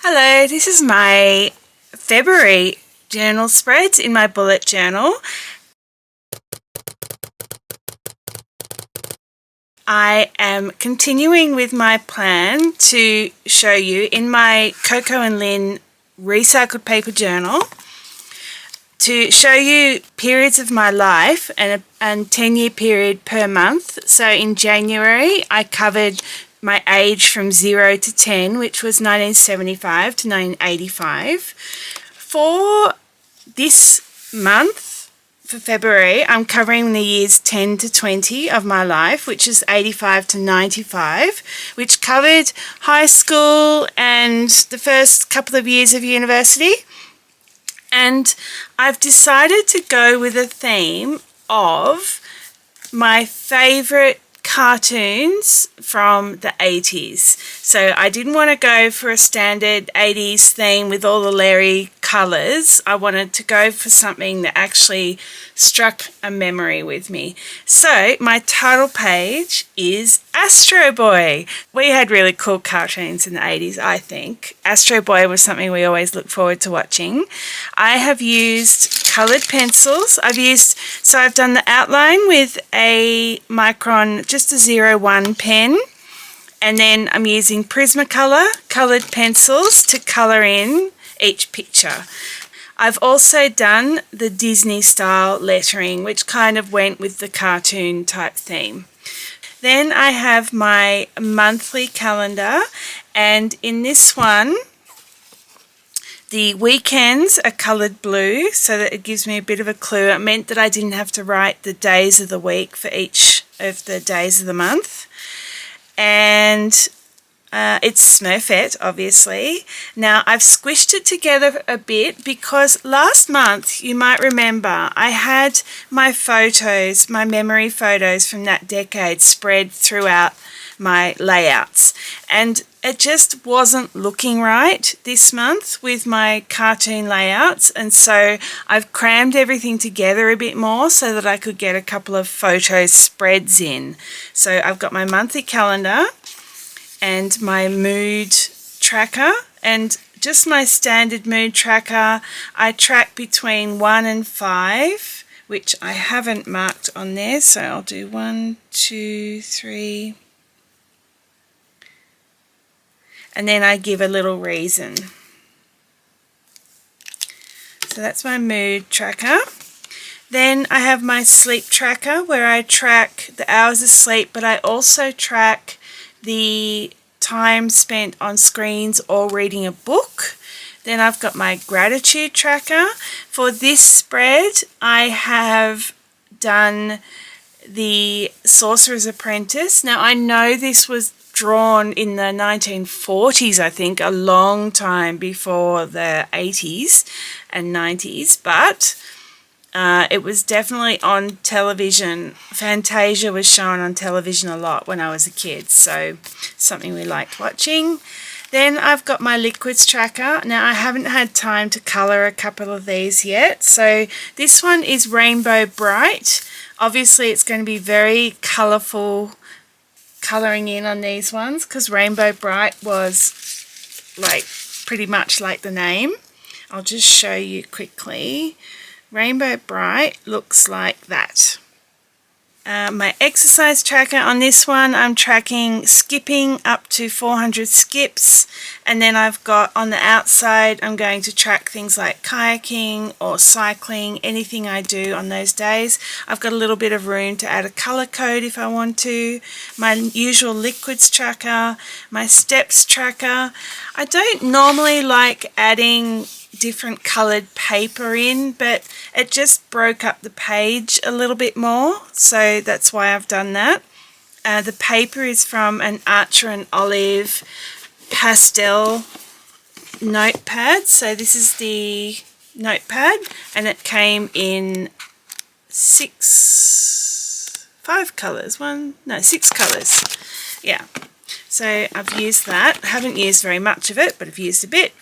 Hello, this is my February journal spreads in my bullet journal. I am continuing with my plan to show you in my Coco and Lynn recycled paper journal to show you periods of my life and 10-year period per month. So in January I covered my age from 0 to 10, which was 1975 to 1985. For this month, for February, I'm covering the years 10 to 20 of my life, which is 85 to 95, which covered high school and the first couple of years of university. And I've decided to go with a theme of my favourite cartoons from the 80s. So I didn't want to go for a standard 80s theme with all the Larry colours. I wanted to go for something that actually struck a memory with me. So my title page is Astro Boy. We had really cool cartoons in the 80s, I think. Astro Boy was something we always look forward to watching. I have used coloured pencils. I've done the outline with a Micron, just a 01 pen, and then I'm using Prismacolor coloured pencils to colour in each picture. I've also done the Disney style lettering, which kind of went with the cartoon type theme. Then I have my monthly calendar, and in this one the weekends are coloured blue so that it gives me a bit of a clue. It meant that I didn't have to write the days of the week for each of the days of the month. And it's Smurfette, obviously. Now I've squished it together a bit because last month, you might remember, I had my photos, my memory photos from that decade spread throughout my layouts, and it just wasn't looking right this month with my cartoon layouts, and so I've crammed everything together a bit more so that I could get a couple of photo spreads in. So I've got my monthly calendar and my mood tracker, and just my standard mood tracker. I track between 1 and 5, which I haven't marked on there, so I'll do 1, 2, 3, and then I give a little reason. So that's my mood tracker. Then I have my sleep tracker where I track the hours of sleep, but I also track the time spent on screens or reading a book. Then I've got my gratitude tracker. For this spread, I have done the Sorcerer's Apprentice. Now I know this was drawn in the 1940s, I think, a long time before the 80s and 90s, but it was definitely on television. Fantasia was shown on television a lot when I was a kid, so something we liked watching. Then I've got my liquids tracker. Now I haven't had time to colour a couple of these yet, so this one is Rainbow Bright. Obviously it's going to be very colourful colouring in on these ones because Rainbow Bright was like pretty much like the name. I'll just show you quickly. Rainbow Bright looks like that. My exercise tracker on this one, I'm tracking skipping up to 400 skips, and then I've got on the outside I'm going to track things like kayaking or cycling, anything I do on those days. I've got a little bit of room to add a colour code if I want to. My usual liquids tracker, my steps tracker. I don't normally like adding different coloured paper in, but it just broke up the page a little bit more, so that's why I've done that. The paper is from an Archer and Olive pastel notepad, so this is the notepad, and it came in 6 colours. Yeah, so I've used that. I haven't used very much of it, but I've used a bit.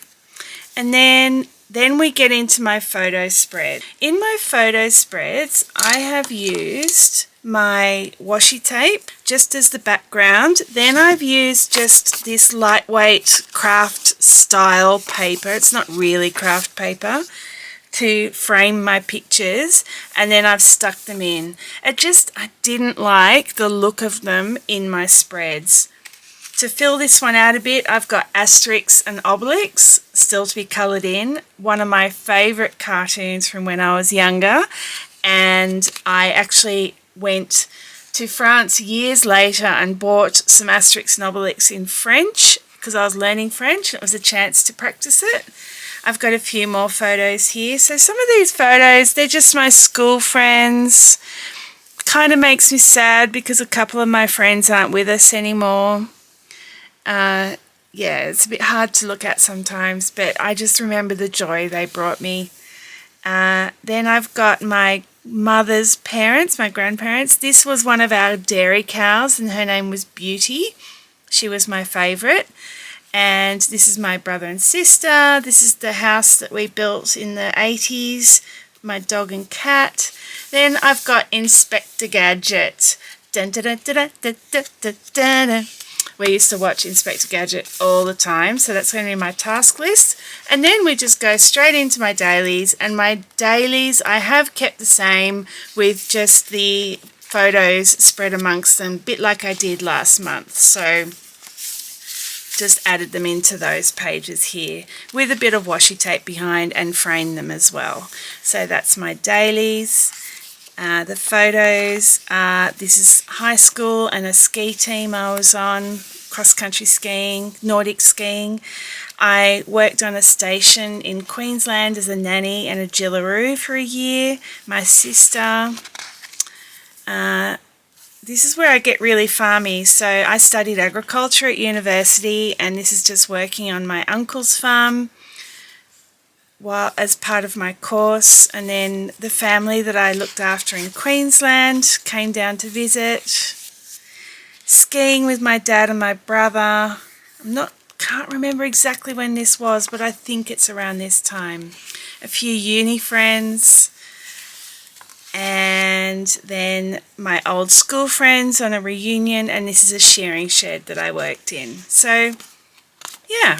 And then we get into my photo spread. In my photo spreads, I have used my washi tape just as the background. Then I've used just this lightweight craft style paper, it's not really craft paper, to frame my pictures, and then I've stuck them in. I didn't like the look of them in my spreads. To fill this one out a bit, I've got Asterix and Obelix still to be coloured in, one of my favourite cartoons from when I was younger, and I actually went to France years later and bought some Asterix and Obelix in French because I was learning French and it was a chance to practice it. I've got a few more photos here. So some of these photos, they're just my school friends. Kind of makes me sad because a couple of my friends aren't with us anymore. Yeah, it's a bit hard to look at sometimes, but I just remember the joy they brought me. Then I've got my mother's parents, my grandparents. This was one of our dairy cows and her name was Beauty. She was my favourite. And this is my brother and sister. This is the house that we built in the 80s, my dog and cat. Then I've got Inspector Gadget. Dun, dun, dun, dun, dun, dun, dun, dun, dun. We used to watch Inspector Gadget all the time, so that's going to be my task list. And then we just go straight into my dailies, and my dailies I have kept the same with just the photos spread amongst them, a bit like I did last month. So just added them into those pages here with a bit of washi tape behind and framed them as well. So that's my dailies. The photos, this is high school and a ski team I was on, cross-country skiing, Nordic skiing. I worked on a station in Queensland as a nanny and a Jillaroo for a year. My sister, this is where I get really farmy. So I studied agriculture at university, and this is just working on my uncle's farm while as part of my course. And then the family that I looked after in Queensland came down to visit. Skiing with my dad and my brother. Can't remember exactly when this was, but I think it's around this time. A few uni friends, and then my old school friends on a reunion, and this is a shearing shed that I worked in. So yeah,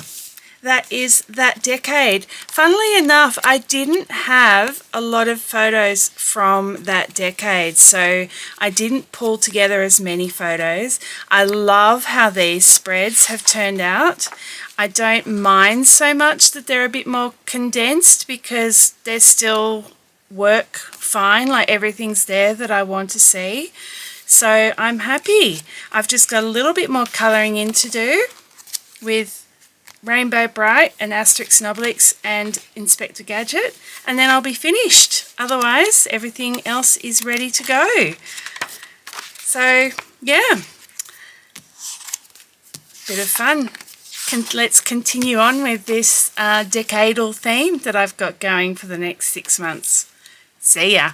that is that decade. Funnily enough, I didn't have a lot of photos from that decade, so I didn't pull together as many photos. I love how these spreads have turned out. I don't mind so much that they're a bit more condensed because they're still work fine, like everything's there that I want to see. So I'm happy. I've just got a little bit more colouring in to do with Rainbow Bright and Asterix and Obelix and Inspector Gadget, and then I'll be finished. Otherwise, everything else is ready to go. So, yeah, bit of fun. Let's continue on with this decadal theme that I've got going for the next 6 months. See ya.